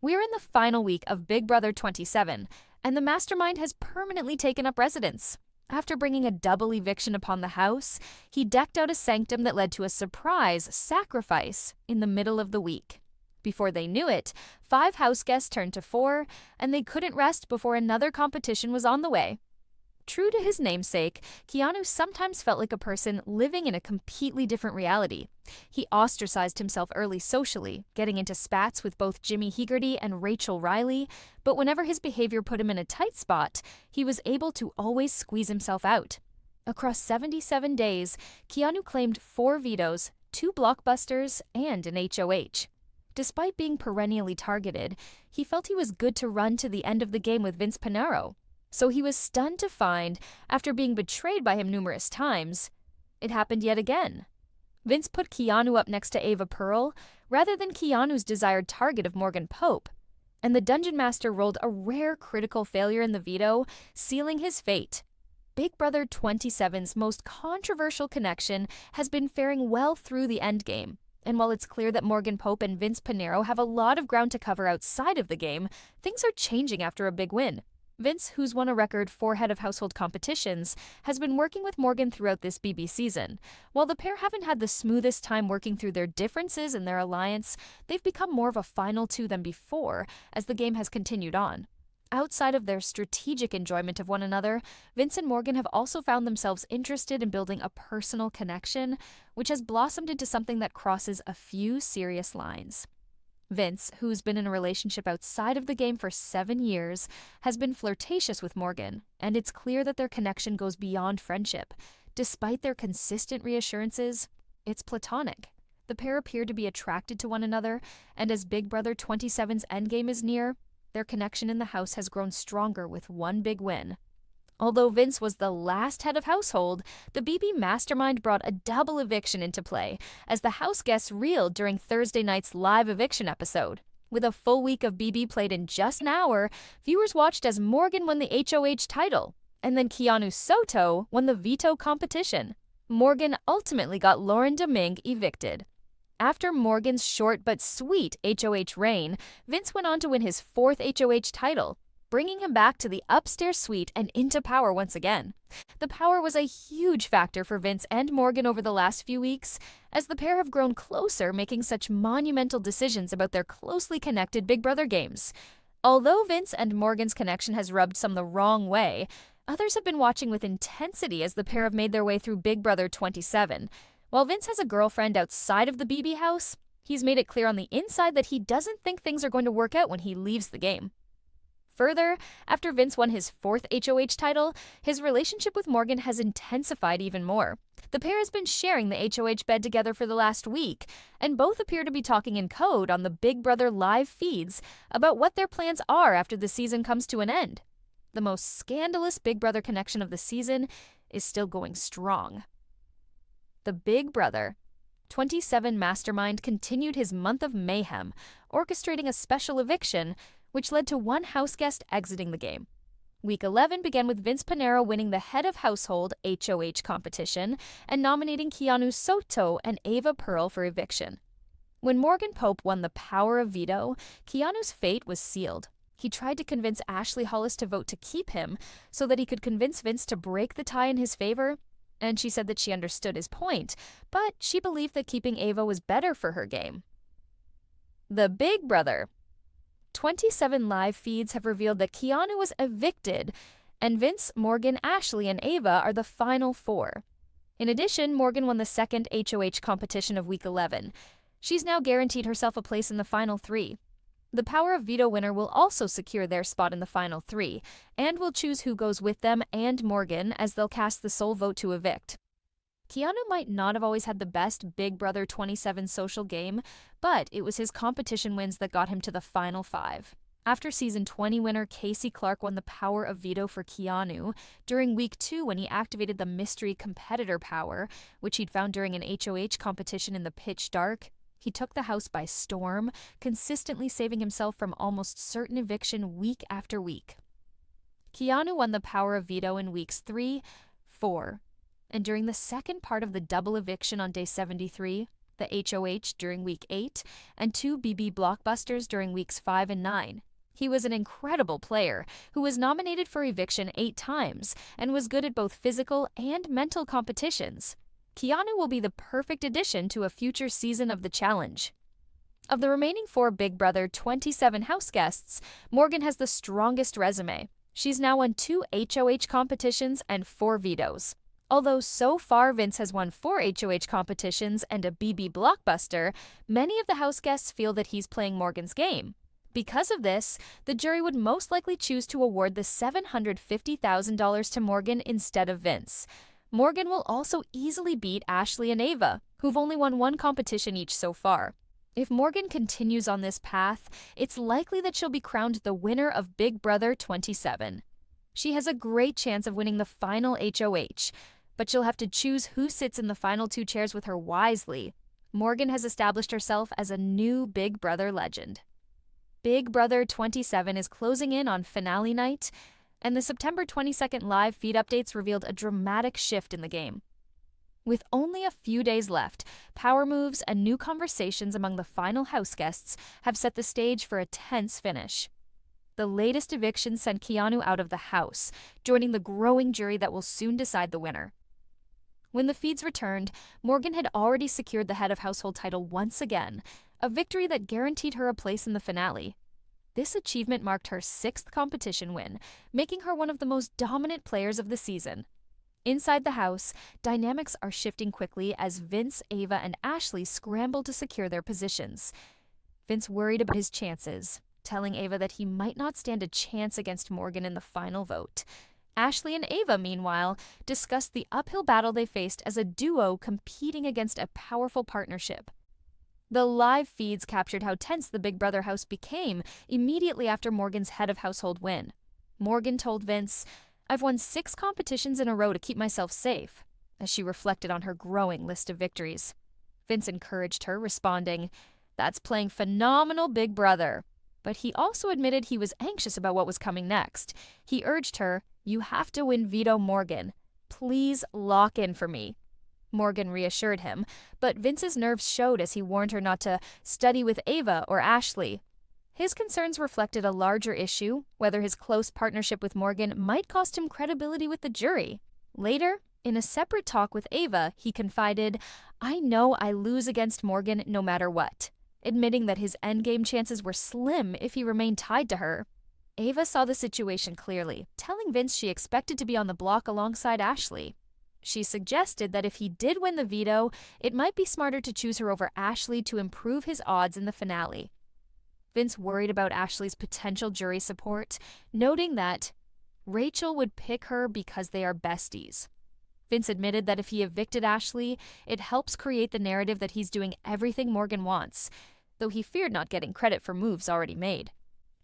We're in the final week of Big Brother 27, and the Mastermind has permanently taken up residence. After bringing a double eviction upon the house, he decked out a sanctum that led to a surprise sacrifice in the middle of the week. Before they knew it, 5 house guests turned to 4, and they couldn't rest before another competition was on the way. True to his namesake, Keanu sometimes felt like a person living in a completely different reality. He ostracized himself early socially, getting into spats with both Jimmy Hegarty and Rachel Riley, but whenever his behavior put him in a tight spot, he was able to always squeeze himself out. Across 77 days, Keanu claimed 4 vetoes, 2 blockbusters, and an HOH. Despite being perennially targeted, he felt he was good to run to the end of the game with Vince Panaro. So he was stunned to find, after being betrayed by him numerous times, it happened yet again. Vince put Keanu up next to Ava Pearl, rather than Keanu's desired target of Morgan Pope, and the Dungeon Master rolled a rare critical failure in the veto, sealing his fate. Big Brother 27's most controversial connection has been faring well through the endgame, and while it's clear that Morgan Pope and Vince Panaro have a lot of ground to cover outside of the game, things are changing after a big win. Vince, who's won a record 4 head of household competitions, has been working with Morgan throughout this BB season. While the pair haven't had the smoothest time working through their differences in their alliance, they've become more of a final two than before as the game has continued on. Outside of their strategic enjoyment of one another, Vince and Morgan have also found themselves interested in building a personal connection, which has blossomed into something that crosses a few serious lines. Vince, who's been in a relationship outside of the game for 7 years, has been flirtatious with Morgan, and it's clear that their connection goes beyond friendship. Despite their consistent reassurances, it's platonic. The pair appear to be attracted to one another, and as Big Brother 27's endgame is near, their connection in the house has grown stronger with one big win. Although Vince was the last head of household, the BB Mastermind brought a double eviction into play, as the house guests reeled during Thursday night's live eviction episode. With a full week of BB played in just an hour, viewers watched as Morgan won the HOH title, and then Keanu Soto won the veto competition. Morgan ultimately got Lauren Domingue evicted. After Morgan's short but sweet HOH reign, Vince went on to win his 4th HOH title, bringing him back to the upstairs suite and into power once again. The power was a huge factor for Vince and Morgan over the last few weeks, as the pair have grown closer, making such monumental decisions about their closely connected Big Brother games. Although Vince and Morgan's connection has rubbed some the wrong way, others have been watching with intensity as the pair have made their way through Big Brother 27. While Vince has a girlfriend outside of the BB house, he's made it clear on the inside that he doesn't think things are going to work out when he leaves the game. Further, after Vince won his 4th HOH title, his relationship with Morgan has intensified even more. The pair has been sharing the HOH bed together for the last week, and both appear to be talking in code on the Big Brother live feeds about what their plans are after the season comes to an end. The most scandalous Big Brother connection of the season is still going strong. The Big Brother 27 Mastermind continued his month of mayhem, orchestrating a special eviction, which led to one house guest exiting the game. Week 11 began with Vince Panaro winning the Head of Household HOH competition and nominating Keanu Soto and Ava Pearl for eviction. When Morgan Pope won the power of veto, Keanu's fate was sealed. He tried to convince Ashley Hollis to vote to keep him so that he could convince Vince to break the tie in his favor, and she said that she understood his point, but she believed that keeping Ava was better for her game. The Big Brother 27 live feeds have revealed that Keanu was evicted, and Vince, Morgan, Ashley, and Ava are the final 4. In addition, Morgan won the 2nd HOH competition of Week 11. She's now guaranteed herself a place in the final 3. The Power of Veto winner will also secure their spot in the final 3, and will choose who goes with them and Morgan as they'll cast the sole vote to evict. Keanu might not have always had the best Big Brother 27 social game, but it was his competition wins that got him to the final 5. After season 20 winner Casey Clark won the power of veto for Keanu, during week 2 when he activated the mystery competitor power, which he'd found during an HOH competition in the pitch dark, he took the house by storm, consistently saving himself from almost certain eviction week after week. Keanu won the power of veto in weeks 3, 4, and during the second part of the double eviction on day 73, the HOH during week 8, and 2 BB blockbusters during weeks 5 and 9. He was an incredible player who was nominated for Eviction 8 times and was good at both physical and mental competitions. Keanu will be the perfect addition to a future season of the challenge. Of the remaining 4 Big Brother 27 house guests, Morgan has the strongest resume. She's now won 2 HOH competitions and 4 vetoes. Although so far Vince has won 4 HOH competitions and a BB blockbuster, many of the house guests feel that he's playing Morgan's game. Because of this, the jury would most likely choose to award the $750,000 to Morgan instead of Vince. Morgan will also easily beat Ashley and Ava, who've only won 1 competition each so far. If Morgan continues on this path, it's likely that she'll be crowned the winner of Big Brother 27. She has a great chance of winning the final HOH, but she'll have to choose who sits in the final 2 chairs with her wisely. Morgan has established herself as a new Big Brother legend. Big Brother 27 is closing in on finale night, and the September 22nd live feed updates revealed a dramatic shift in the game. With only a few days left, power moves and new conversations among the final house guests have set the stage for a tense finish. The latest eviction sent Keanu out of the house, joining the growing jury that will soon decide the winner. When the feeds returned, Morgan had already secured the head of household title once again, a victory that guaranteed her a place in the finale. This achievement marked her 6th competition win, making her one of the most dominant players of the season. Inside the house, dynamics are shifting quickly as Vince, Ava, and Ashley scramble to secure their positions. Vince worried about his chances, telling Ava that he might not stand a chance against Morgan in the final vote. Ashley and Ava, meanwhile, discussed the uphill battle they faced as a duo competing against a powerful partnership. The live feeds captured how tense the Big Brother house became immediately after Morgan's head of household win. Morgan told Vince, "I've won 6 competitions in a row to keep myself safe," as she reflected on her growing list of victories. Vince encouraged her, responding, "That's playing phenomenal, Big Brother." But he also admitted he was anxious about what was coming next. He urged her, "You have to win veto Morgan. Please lock in for me." Morgan reassured him, but Vince's nerves showed as he warned her not to study with Ava or Ashley. His concerns reflected a larger issue, whether his close partnership with Morgan might cost him credibility with the jury. Later, in a separate talk with Ava, he confided, "I know I lose against Morgan no matter what," admitting that his endgame chances were slim if he remained tied to her. Ava saw the situation clearly, telling Vince she expected to be on the block alongside Ashley. She suggested that if he did win the veto, it might be smarter to choose her over Ashley to improve his odds in the finale. Vince worried about Ashley's potential jury support, noting that Rachel would pick her because they are besties. Vince admitted that if he evicted Ashley, it helps create the narrative that he's doing everything Morgan wants, though he feared not getting credit for moves already made.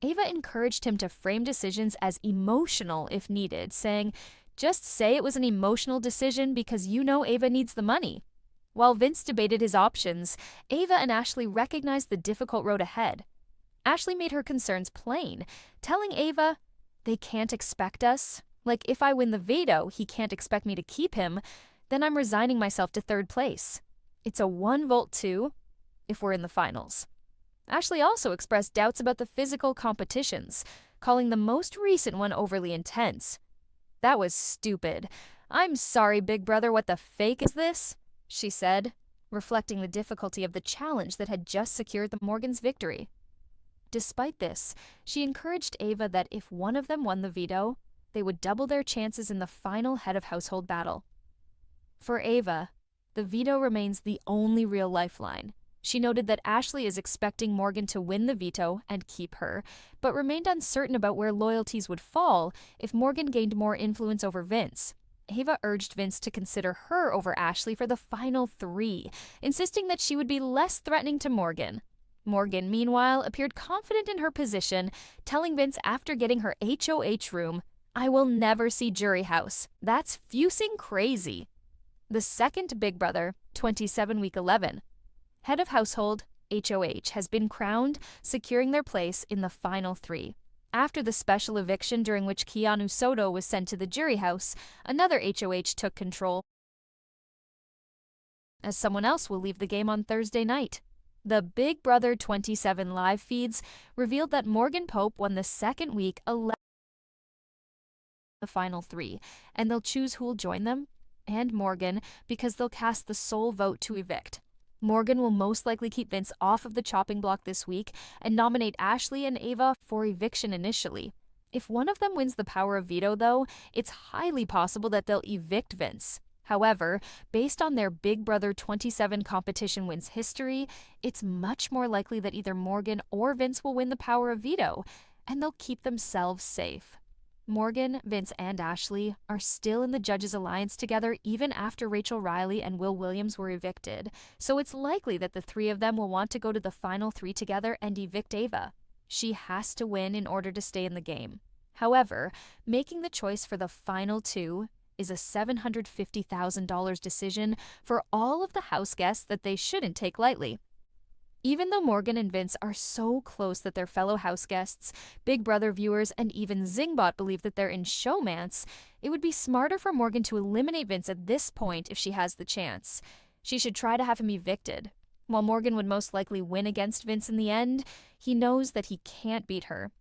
Ava encouraged him to frame decisions as emotional if needed, saying, "Just say it was an emotional decision because you know Ava needs the money." While Vince debated his options, Ava and Ashley recognized the difficult road ahead. Ashley made her concerns plain, telling Ava, "They can't expect us. Like, if I win the veto, he can't expect me to keep him. Then I'm resigning myself to 3rd place. It's a 1 vote too, if we're in the finals." Ashley also expressed doubts about the physical competitions, calling the most recent one overly intense. "That was stupid. I'm sorry, Big Brother, what the fake is this?" she said, reflecting the difficulty of the challenge that had just secured the Morgan's victory. Despite this, she encouraged Ava that if one of them won the veto, they would double their chances in the final head of household battle. For Ava, the veto remains the only real lifeline. She noted that Ashley is expecting Morgan to win the veto and keep her, but remained uncertain about where loyalties would fall if Morgan gained more influence over Vince. Ava urged Vince to consider her over Ashley for the final 3, insisting that she would be less threatening to Morgan. Morgan, meanwhile, appeared confident in her position, telling Vince after getting her HOH room, "I will never see Jury House. That's fusing crazy." The second Big Brother, 27 week 11. Head of household, HOH, has been crowned, securing their place in the final 3. After the special eviction during which Keanu Soto was sent to the jury house, another HOH took control. as someone else will leave the game on Thursday night. The Big Brother 27 live feeds revealed that Morgan Pope won the second week 11 the final 3, and they'll choose who'll join them and Morgan because they'll cast the sole vote to evict. Morgan will most likely keep Vince off of the chopping block this week and nominate Ashley and Ava for eviction initially. If one of them wins the power of veto, though, it's highly possible that they'll evict Vince. However, based on their Big Brother 27 competition wins history, it's much more likely that either Morgan or Vince will win the power of veto, and they'll keep themselves safe. Morgan, Vince, and Ashley are still in the Judges Alliance together even after Rachel Riley and Will Williams were evicted, so it's likely that the 3 of them will want to go to the final 3 together and evict Ava. She has to win in order to stay in the game. However, making the choice for the final 2 is a $750,000 decision for all of the house guests that they shouldn't take lightly. Even though Morgan and Vince are so close that they're fellow house guests, Big Brother viewers and even Zingbot believe that they're in showmance, it would be smarter for Morgan to eliminate Vince at this point if she has the chance. She should try to have him evicted. While Morgan would most likely win against Vince in the end, he knows that he can't beat her,